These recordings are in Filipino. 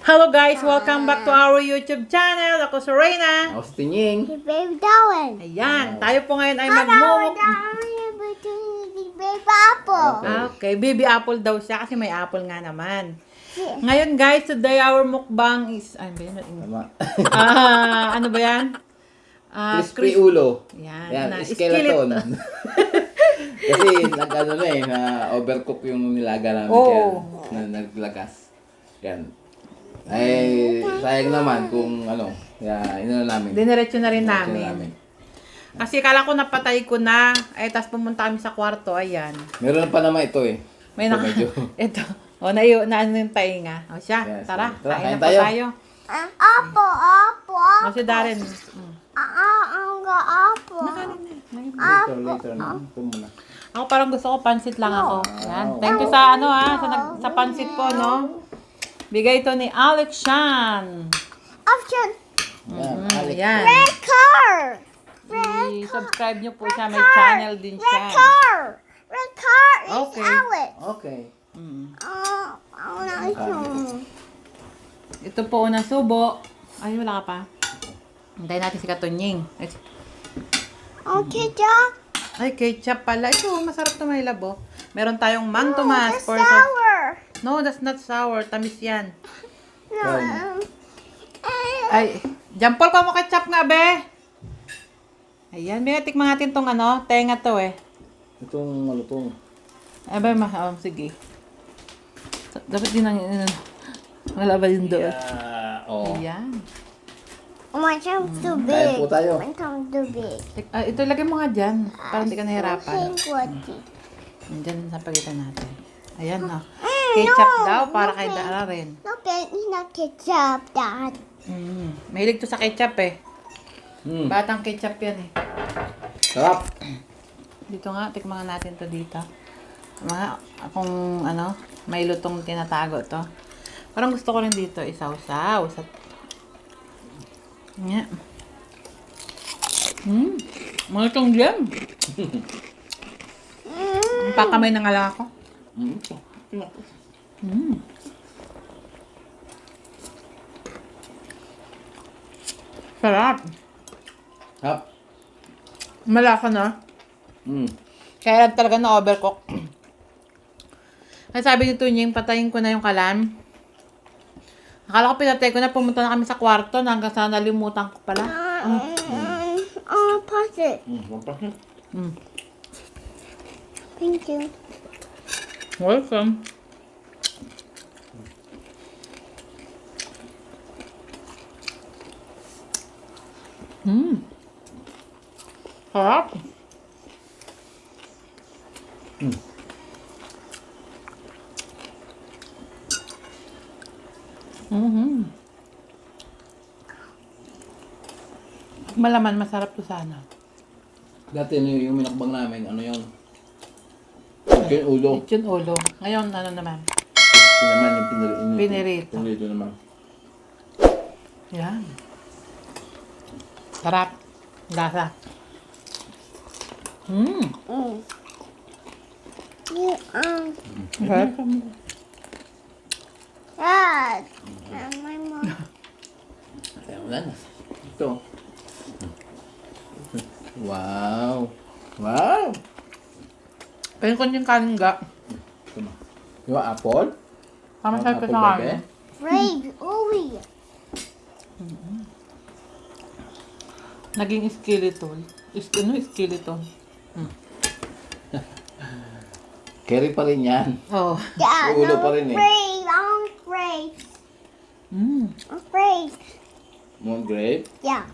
Hello guys! Welcome back to our YouTube channel. Ako si Reyna. Ako si Tinying. Si Baby Darwin. Ayan, tayo po ngayon ay Baby Apple. Okay, baby apple daw siya kasi may apple nga naman. Ngayon guys, today our mukbang is... Tama. ano ba yan? Crispy ulo. Yan, Yan, skeleton. Kasi nag-ano na eh, na-overcook yung nilaga namin kaya naglagas. Yan. Ay, sayang naman kung ano, ino na namin. Diniretso na rin namin. Kasi kala ko napatay ko na, tapos pumunta kami sa kwarto, ayan. Meron pa naman ito eh. May ito medyo. Ito. O, na ano yung tainga. O siya, Yes, tara, kain kain na po tayo. Apple. O si Darren. Ang apple. Later na. Ito muna. Ako parang gusto ko pansit lang ako. Yan. Thank you sa sa pansit po, no? Bigay ito ni Alex Shan. Option. Ayan. Red car. I-subscribe nyo po siya. May channel din siya. Red car. Red car is Okay. Alex. Okay. Ito po unang subo. Ay, wala ka pa. Hintayin natin si Katunying. Okay, Jack. Ay, ketchup pala. Ito, masarap to may labo. Meron tayong Mang No, Tomas. that's sour. No, that's not sour. Tamis yan. No. Ay, Jampol ka mo ketchup nga, be. Ayan, tikman natin tong tenga to eh. Itong malutong. Ay ba, sige. Dapat din wala ba yun doon? Oo. Ayan. My tongue's too big. Kain po tayo. My tongue's too big. Ito, lagay mo nga dyan. Para hindi ka nahirapan. Pink one. Diyan sa pagitan natin. Ayan, no. Ketchup daw, para kay Dara rin. No, it's not ketchup, Dad. Mahilig to sa ketchup eh. Batang ketchup yan eh. Sarap. Dito nga, tikman natin to dito. Kung may lutong tinatago to. Parang gusto ko rin dito, isaw-saw. Nga. Malutong dyan. Pakamay na nga lang ako. Sarap. Sarap. Malasa na. Kaya talaga na-overcook. Kaya sabi ni Tunying, patayin ko na yung kalan. Akala ko pinatay ko na, pumunta na kami sa kwarto hanggang sa nalimutan ko pala. Pass it. Thank you. Welcome. Sarap. Malaman, masarap to sana. Dati yung minakbang namin, ano yun? Yung ulo. Lechon ulo. Ngayon, naman? Ito naman yung Pinirito. Pinirito naman. Yan. Sarap. Lasa. Sarap. Dad. My mom. Kaya wala na. Ito. Wow. Wow. Kaya ko yung kaningga. Yung apple? Tama sa Apple sa bebe? kanin. Ray, Uli. Naging skeleton. Skeleton? Carry pa rin yan. Oh. Yeah, Ulo no, pa rin eh. Ray, I'm afraid. I'm afraid. More grape? Yeah.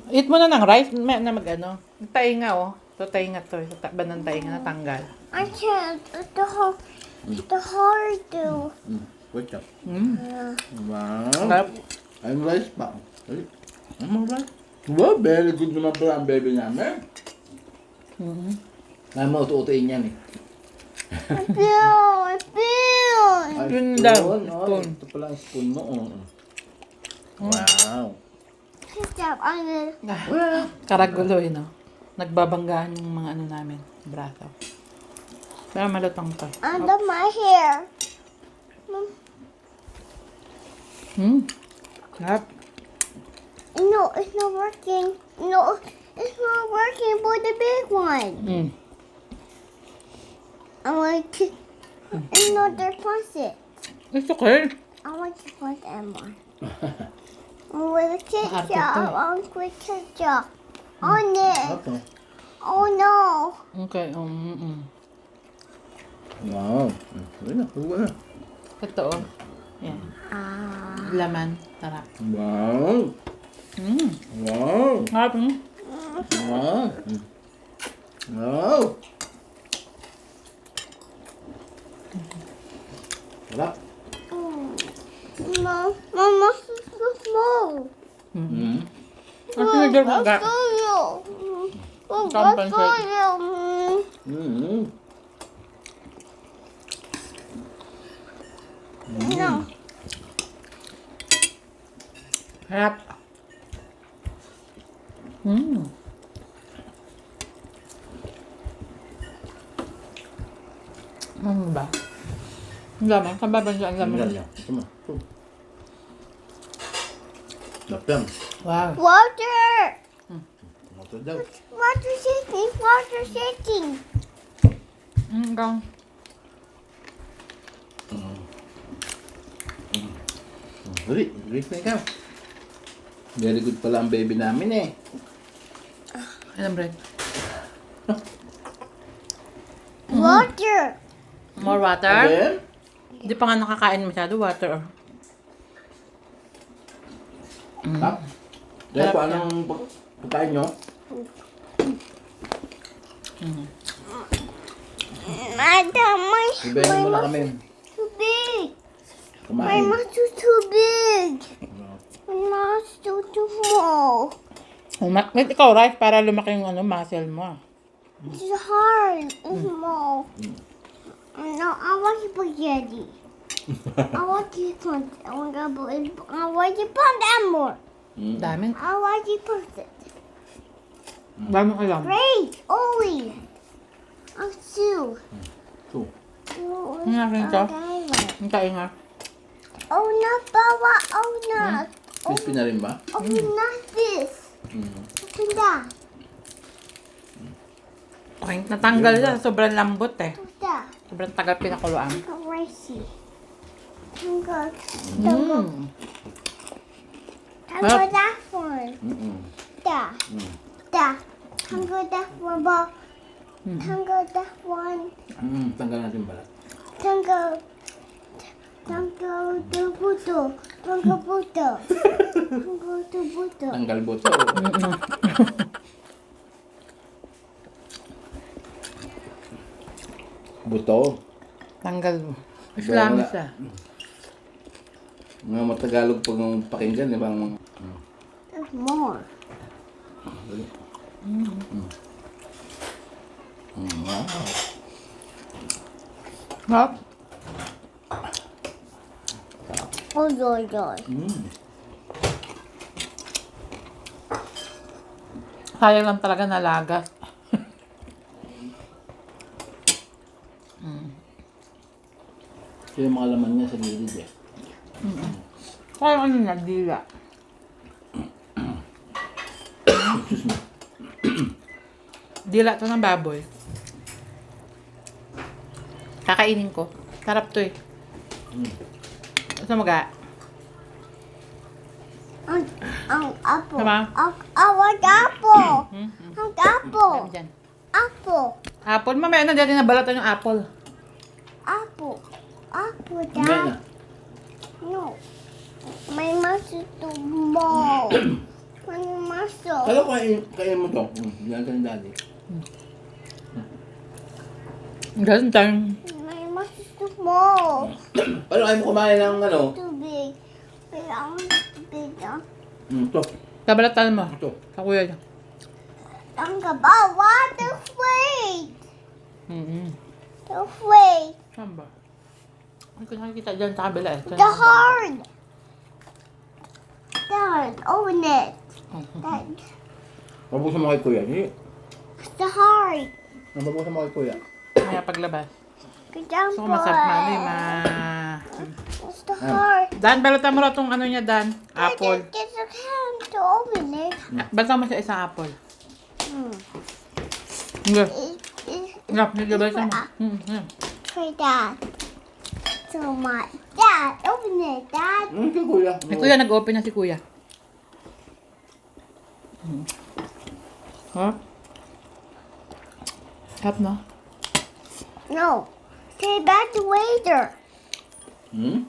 Eat mo na ng rice na mag-ano. Tainga oh. Ito tainga to. Sa takban ng tainga natanggal. I can't. It's the hard to. What's up? Wow. Sarap. Ang rice pa. Ang rice. Wow, very good naman pala ang baby namin. Kaya mauto-utoin yan eh. I feel. Ay, Yun daw. spoon. Ito pala ang spoon mo. Wow. Ketchup on the. Karagulo no? Nagbabanggaan yung mga namin. Braso. Pero malutong to. Under my hair. Sarap. No, it's not working. No, it's not working for the big one. I want to another faucet. It's okay. I want to put that one. With ketchup. I want with ketchup. On it. Sarap, no? Oh no. Okay. Wow. Ayun na, huwag na. Ito, oh. Yan. Laman. Sarap. Wow. Wow. Sarap, Wow. Wow. Sarap. Mama, it's so small. Ang sinigil mo ga. No. Sarap. Ano ba? Ang laman. Kababan siya ang laman. Yan, yan. Ito mo. Ito. Sarap yan. Wow. Water. Ito daw. Water shaking. Water shaking. Hanggang. Huli, great na ikaw. Very good pala ang baby namin eh. Alam, bread. Water. More water? Again? Hindi pa nga nakakain masyado water. Tap. Dahil po anong pagkain nyo? Madam, my Ibayin mo na kami. too big. My Kumain. mouth is too big. My mouth is too small. Wait, ikaw, rice, para lumaki yung muscle mo. It's hard. It's small. No, I want spaghetti. I want to put. I want to put that more. Daming. I want to put it. Daming alam. Great. Oli. I'm two. Ito. Nga rin ito. Ang kain nga. Oh, not bawa. Oh, not. Crispy na rin ba? Oh, not this. Open that. Okay, natanggal siya. Sobrang lambot eh. What's that? Sobrang tagal pinakuluan. Ricey. Tango. Mm. Tango that one. Da. Da. Tango that one. Ba. Tango that one. Tanggal natin balat. Tango. Tango the buto. Tango buto. Tango the buto. Tanggal buto. Buto. Tanggal mo. Islami Wala. siya. Mga matagalog pag pakinggan, di ba? There's more. Wow. Hop. Oh, joy, joy. Sayang lang talaga nalaga. Ito yung mga laman niya sa gilid eh. Sayang ano na, dila. Dila to ng baboy. Kakainin ko. Sarap to eh. Gusto mo ga? Ang apple. Diba? I want apple. Ang apple. Dami dyan. Apple. Apple. Mamaya na dyan nabalatan yung apple. Apple. Apple, Mamaya na. Dad. No. My mouth is too small. My muscle. Kala ko kain mo to. Yan ka ng daddy. Ganun tayo. My mouth is too small. Paano kayo mo kumain ng ano? Too big. Wait, I want to big. Ito. Kabalatan mo. Ito. Sa kuya niya. Ang gaba. Water wait. Mm-hmm. The wait. Saan ba? Hindi ko nakikita dyan sa kabila eh. The hard. Dad, open it. Dad. Mabusan mo kay kuya. Hindi. The hard. Mabusan mo kay kuya. Kaya paglabas. Good job, Gusto ko masarap na ano eh, It's the heart. Dan, balatan mo raw tong ano niya, Dan. Apple. There's a can to open it. Balatan mo siya isang apple. Hmm. Hindi. It's Hindi, balatan mo. try that. So my dad, open it, Dad. Si kuya. Si Kuya, nag-open na si Kuya. Ha? Sarap na. No. Say back to waiter. Hmm?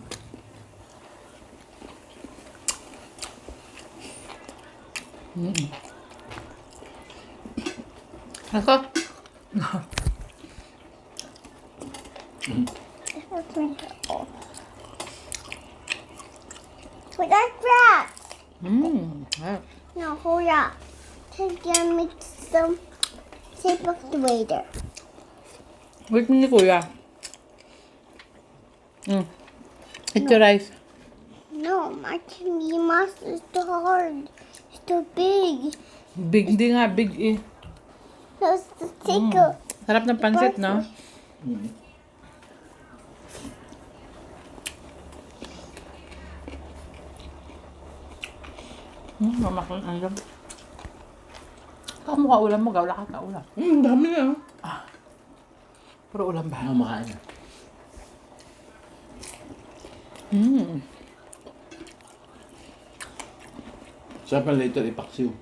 Ako? But that's that. Sarap. No, hold up. Take and mix some. Say back to waiter. Wait ni Kuya. It's your rice. No, my chimney mask is too hard. It's too big. Big, hindi nga, big eh. No, it's the thicker. Sarap ng pansit, no? Mamaklan ang lam. Ikaw mukha ulam mo, gawla ka ka ulam. Dami na. Puro ulam ba? Makain na. Sarap na later ipaksiw.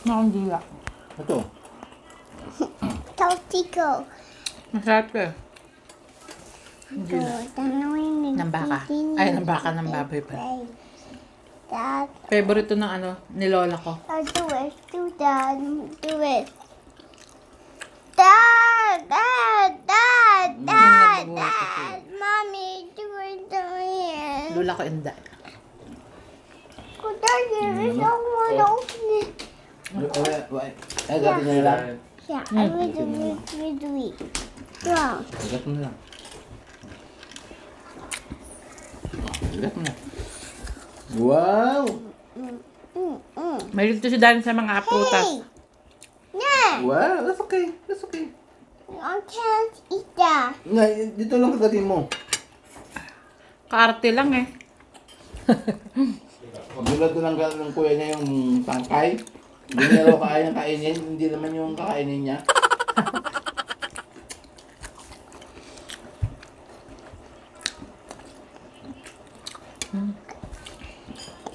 Nakandila. Ito. Tostico. Masarap ka eh. Ng baka. Ay, ng baka, ng baboy pa. Dad, Favorite to ng ano, ni Lola ko. do it. Do that. Do it. Dad, Dad, Dad, Dad, Dad. Mommy, do it. Do it. Lola ko hindi. Good idea. There's no one open it. Ay, gatin na lang. Yeah, I will do it. Yeah. Igat mo na lang. Igat mo na. Wow! Mahilig to si Dan sa mga prutas. Hey! Yeah! Wow, that's okay. That's okay. I can't eat that. Na, dito lang kagatin mo. Kaarte lang eh. Gulad ko lang ng kuya niya yung tangkay. Hindi niya raw kaya kainin. Hindi naman yung kakainin niya.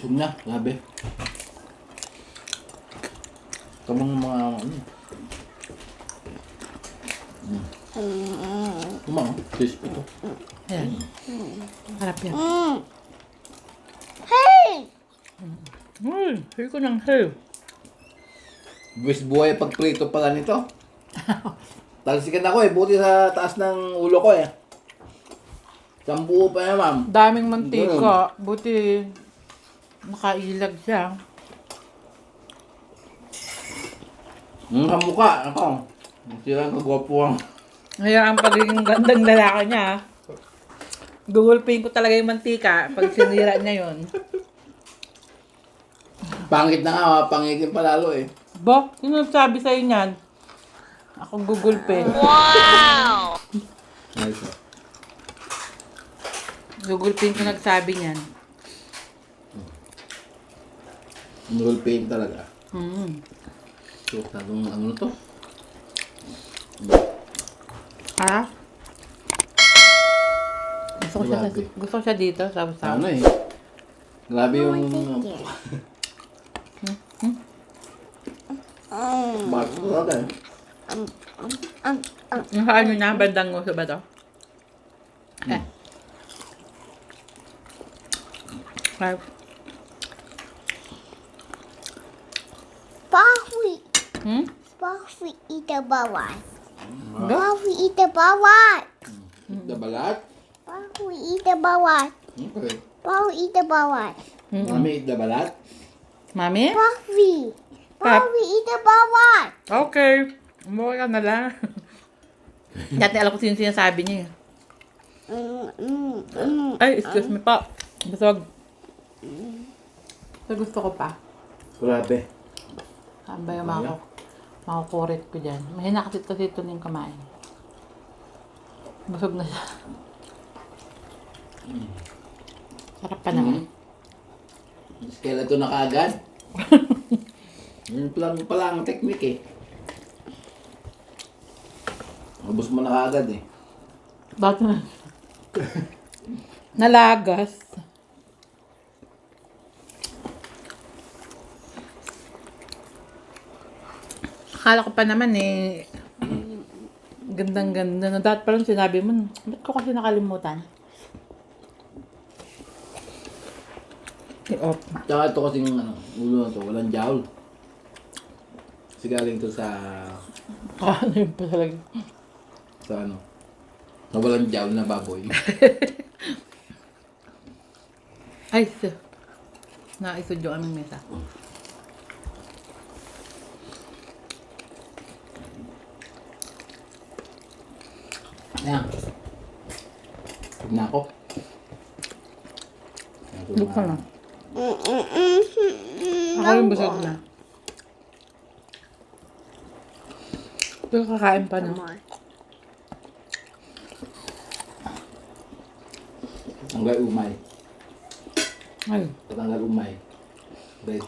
Sum na, grabe. Kamang mga Kumang, crispy to. Ayan. Harap yan. Hey! Hey ko ng hey. Buwis buhay pag prito pala nito. Talsikan ako eh, buti sa taas ng ulo ko eh. Isang buo pa yan, ma'am. Daming mantika. Buti nakailag siya. Sa mukha, ako. Sila kagwapuang. Ngayon ang pagiging gandang lalaki niya. Gugulpin ko talaga yung mantika pag sinira niya yun. Pangit na nga, pangitin pa lalo eh. Bo, sino nagsabi sa'yo niyan? Ako gugulpin. Nice. Gugulpin ko nagsabi niyan. Roll paint talaga. Mm. So, tanong ano to? Ha? Grabe. Gusto ko siya dito, sabi-sabi. Ano eh. Grabe yung... Bakit ko talaga eh. Yung sa ano na, bandang nguso ba to? Eh. Five. Bawi. Bawi eat the bawat. Bawi eat the bawat. Dabalat? Bawi eat the bawat. Okay. Bawi eat the bawat. Mami, dabalat? Mami? Bawi. Bawi eat the bawat. Okay. Umuwi ka na lang. Dati alam ko sino sinasabi niya. Ay, excuse me po. Basag. So, gusto ko pa. Grabe. Saan ba yung makukurit ko dyan? Mahina kasi ito yung kamain. Busog na siya. Sarap pa naman. Kailan ito na kaagad? Yun pala ang technique eh. Ubus mo na kaagad eh. Bakit na? Nalagas. Akala ko pa naman eh, gandang-ganda na. Dahil parang sinabi mo, ba't ko kasi nakalimutan? I-off. Tsaka ito kasing ulo na to, walang jowl. Kasi galing to sa Ano yun pa talaga? sa na walang jowl na baboy. Ay, naisod yung aming mesa. Ayan. Huwag na ako. Look ka na. Ako yung busog na. Pero kakain pa na. Tanggal umay. Ay, Tanggal umay. Bread.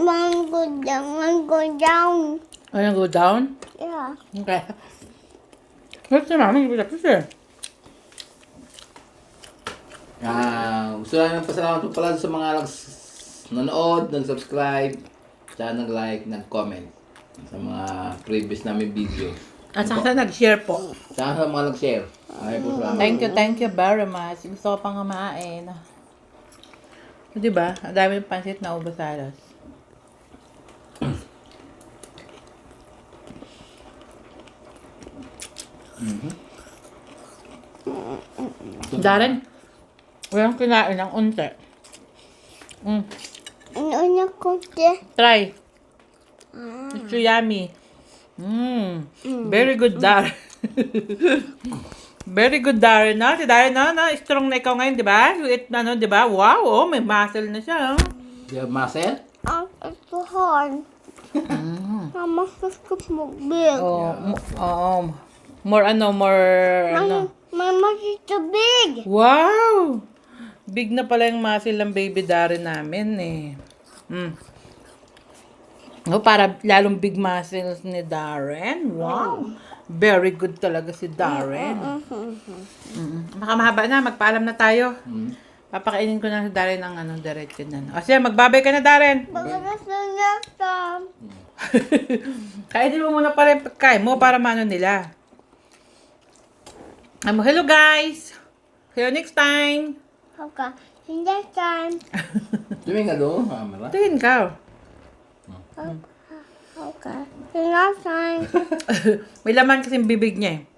Mango down. ay, go down? Yeah. Okay. Wait na namin, hindi tapos eh. Gusto lang ng pasalamat po pala sa mga nanood, nag-subscribe, tsaka nag-like, nag-comment sa mga previous namin video. At saka nag-share po. Tsaka sa mga nag-share. Ay po salamat. Thank you very much. Gusto ko pang kumain. Diba? Ang dami ng pansit na ubos halos. Darren, walang kinain ng unti. Ano kote? Try. It's so yummy. Very good, Darren. Very good, Darren. No? Si Darren, no? Strong na ikaw ngayon, di ba? You eat, di ba? Wow, oh, may muscle na siya. Oh. Do you have muscle? It's hard. Mama, gusto mo big. More, Mama, it's too big. Wow! Big na pala yung muscle ng baby Darren namin eh. Para lalong big muscles ni Darren. Wow! Very good talaga si Darren. Baka mahaba na, magpaalam na tayo. Papakainin ko na si Darren ng diretso na. O siya, magbabay ka na, Darren. Baka nasa next time. Kainin mo muna pala yung pagkain mo para maano nila. Hello guys! See you next time! Okay, see you next time. Tumingin ka doon, camera. Tingin ka. Okay, see you next time. May laman kasing bibig niya eh.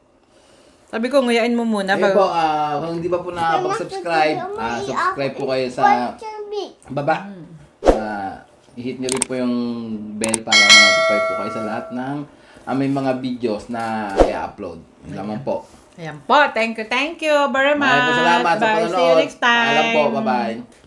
Sabi ko, nguyain mo muna. Ayun po, kung hindi pa po nakapag-subscribe, subscribe po kayo sa What's too big? baba. I-hit nyo rin po yung bell para ma-notify po kayo sa lahat ng aming mga videos na i-upload. Yun naman po. Ayan po. Thank you very much. Maraming salamat sa Bye. panonood. See you next time. Alam po, bye-bye.